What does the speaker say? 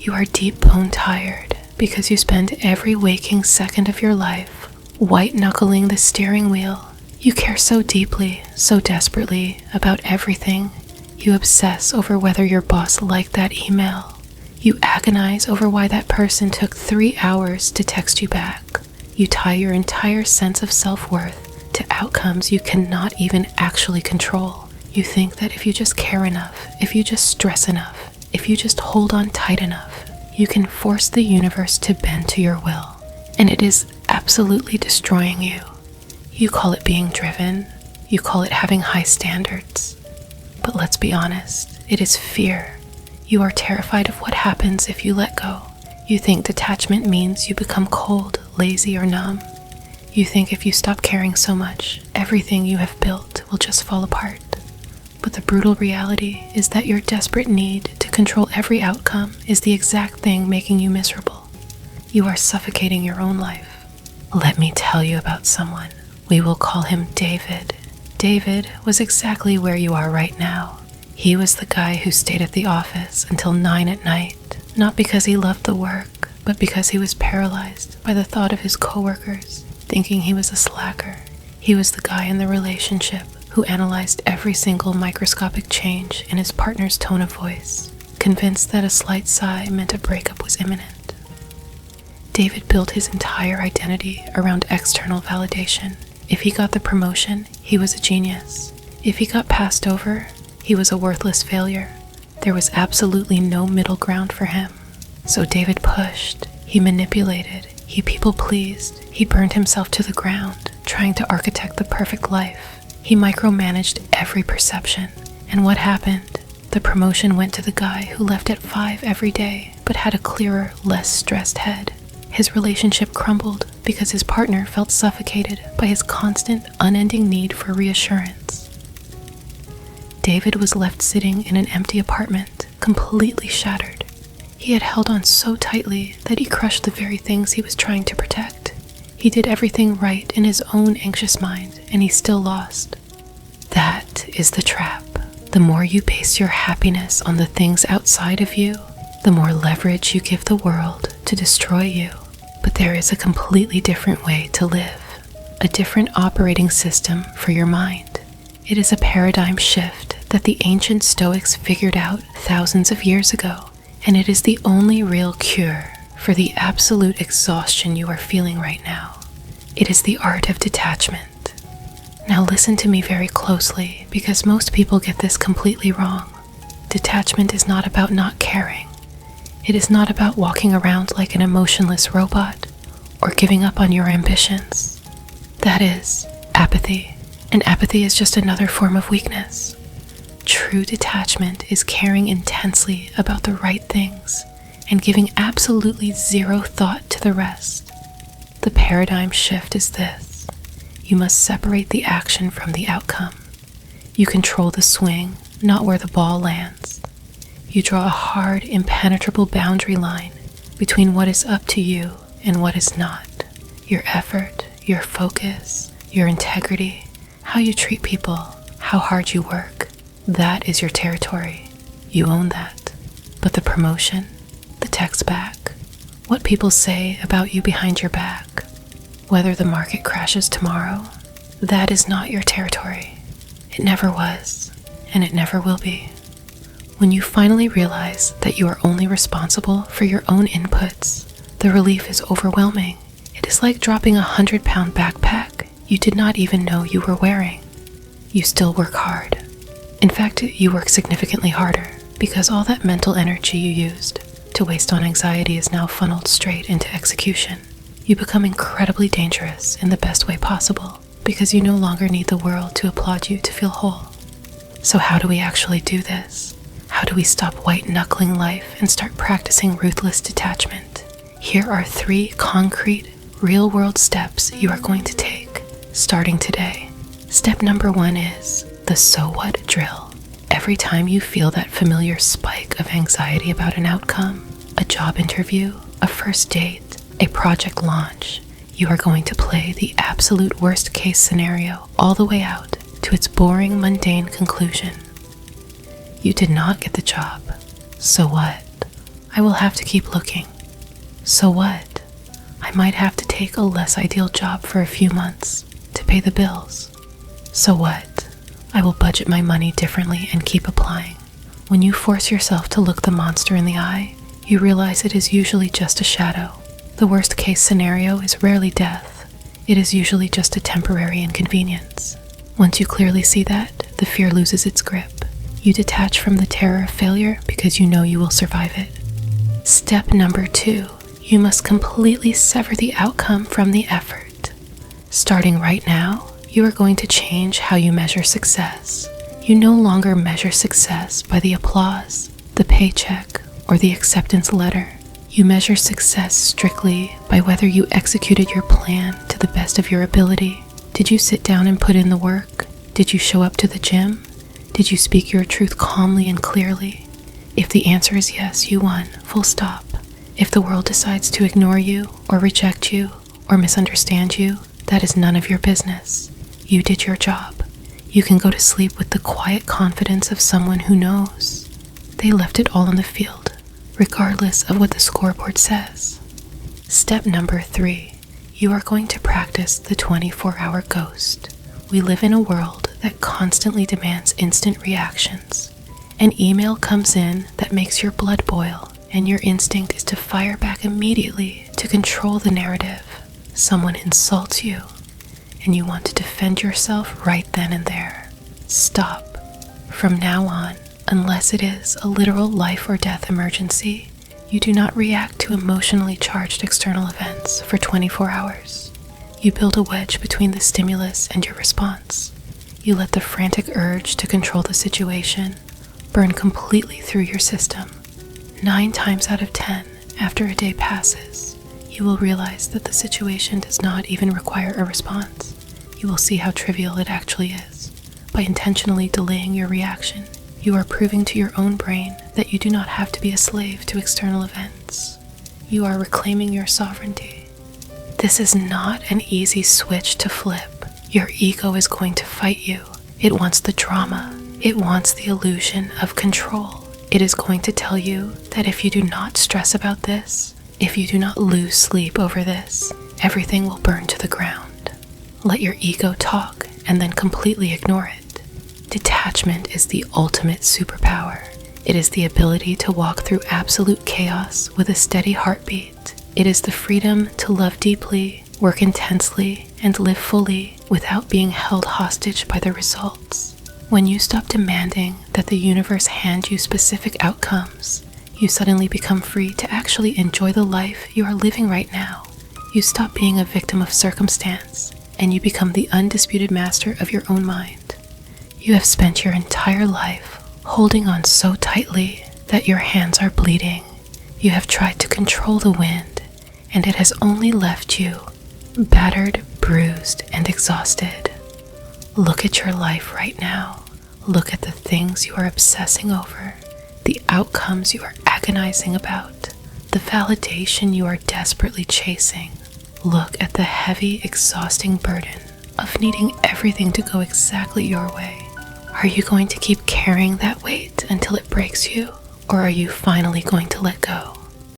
You are deep bone tired because you spend every waking second of your life white-knuckling the steering wheel. You care so deeply, so desperately about everything. You obsess over whether your boss liked that email. You agonize over why that person took 3 hours to text you back. You tie your entire sense of self-worth to outcomes you cannot even actually control. You think that if you just care enough, if you just stress enough, if you just hold on tight enough, you can force the universe to bend to your will. And it is absolutely destroying you. You call it being driven. You call it having high standards. But let's be honest, it is fear. You are terrified of what happens if you let go. You think detachment means you become cold, lazy, or numb. You think if you stop caring so much, everything you have built will just fall apart. But the brutal reality is that your desperate need to control every outcome is the exact thing making you miserable. You are suffocating your own life. Let me tell you about someone. We will call him David. David was exactly where you are right now. He was the guy who stayed at the office until 9 at night, not because he loved the work, but because he was paralyzed by the thought of his coworkers thinking he was a slacker. He was the guy in the relationship who analyzed every single microscopic change in his partner's tone of voice, convinced that a slight sigh meant a breakup was imminent. David built his entire identity around external validation. If he got the promotion, he was a genius. If he got passed over, he was a worthless failure. There was absolutely no middle ground for him. So David pushed, he manipulated, he people-pleased, he burned himself to the ground, trying to architect the perfect life. He micromanaged every perception. And what happened? The promotion went to the guy who left at 5 every day, but had a clearer, less stressed head. His relationship crumbled because his partner felt suffocated by his constant, unending need for reassurance. David was left sitting in an empty apartment, completely shattered. He had held on so tightly that he crushed the very things he was trying to protect. He did everything right in his own anxious mind, and he still lost. That is the trap. The more you base your happiness on the things outside of you, the more leverage you give the world to destroy you. But there is a completely different way to live, a different operating system for your mind. It is a paradigm shift that the ancient Stoics figured out thousands of years ago, and it is the only real cure for the absolute exhaustion you are feeling right now. It is the art of detachment. Now listen to me very closely, because most people get this completely wrong. Detachment is not about not caring. It is not about walking around like an emotionless robot or giving up on your ambitions. That is apathy, and apathy is just another form of weakness. True detachment is caring intensely about the right things and giving absolutely zero thought to the rest. The paradigm shift is this: you must separate the action from the outcome. You control the swing, not where the ball lands. You draw a hard, impenetrable boundary line between what is up to you and what is not. Your effort, your focus, your integrity, how you treat people, how hard you work, that is your territory. You own that. But the promotion, the text back, what people say about you behind your back, whether the market crashes tomorrow, that is not your territory. It never was, and it never will be. When you finally realize that you are only responsible for your own inputs, the relief is overwhelming. It is like dropping a 100-pound backpack you did not even know you were wearing. You still work hard. In fact, you work significantly harder because all that mental energy you used to waste on anxiety is now funneled straight into execution. You become incredibly dangerous in the best way possible because you no longer need the world to applaud you to feel whole. So how do we actually do this? How do we stop white-knuckling life and start practicing ruthless detachment? Here are 3 concrete, real-world steps you are going to take, starting today. Step number 1 is the so what drill. Every time you feel that familiar spike of anxiety about an outcome, a job interview, a first date, a project launch, you are going to play the absolute worst-case scenario all the way out to its boring, mundane conclusion. You did not get the job. So what? I will have to keep looking. So what? I might have to take a less ideal job for a few months to pay the bills. So what? I will budget my money differently and keep applying. When you force yourself to look the monster in the eye, you realize it is usually just a shadow. The worst case scenario is rarely death. It is usually just a temporary inconvenience. Once you clearly see that, the fear loses its grip. You detach from the terror of failure because you know you will survive it. Step number 2. You must completely sever the outcome from the effort. Starting right now, you are going to change how you measure success. You no longer measure success by the applause, the paycheck, or the acceptance letter. You measure success strictly by whether you executed your plan to the best of your ability. Did you sit down and put in the work? Did you show up to the gym? Did you speak your truth calmly and clearly? If the answer is yes, you won, full stop. If the world decides to ignore you, or reject you, or misunderstand you, that is none of your business. You did your job. You can go to sleep with the quiet confidence of someone who knows. They left it all on the field, regardless of what the scoreboard says. Step number 3. You are going to practice the 24-hour ghost. We live in a world that constantly demands instant reactions. An email comes in that makes your blood boil, and your instinct is to fire back immediately to control the narrative. Someone insults you, and you want to defend yourself right then and there. Stop. From now on, unless it is a literal life or death emergency, you do not react to emotionally charged external events for 24 hours. You build a wedge between the stimulus and your response. You let the frantic urge to control the situation burn completely through your system. 9 times out of 10, after a day passes, you will realize that the situation does not even require a response. You will see how trivial it actually is. By intentionally delaying your reaction, you are proving to your own brain that you do not have to be a slave to external events. You are reclaiming your sovereignty. This is not an easy switch to flip. Your ego is going to fight you. It wants the drama. It wants the illusion of control. It is going to tell you that if you do not stress about this, if you do not lose sleep over this, everything will burn to the ground. Let your ego talk and then completely ignore it. Detachment is the ultimate superpower. It is the ability to walk through absolute chaos with a steady heartbeat. It is the freedom to love deeply, work intensely, and live fully without being held hostage by the results. When you stop demanding that the universe hand you specific outcomes, you suddenly become free to actually enjoy the life you are living right now. You stop being a victim of circumstance, and you become the undisputed master of your own mind. You have spent your entire life holding on so tightly that your hands are bleeding. You have tried to control the wind, and it has only left you battered, bruised, and exhausted. Look at your life right now. Look at the things you are obsessing over, the outcomes you are agonizing about, the validation you are desperately chasing. Look at the heavy, exhausting burden of needing everything to go exactly your way. Are you going to keep carrying that weight until it breaks you, or are you finally going to let go?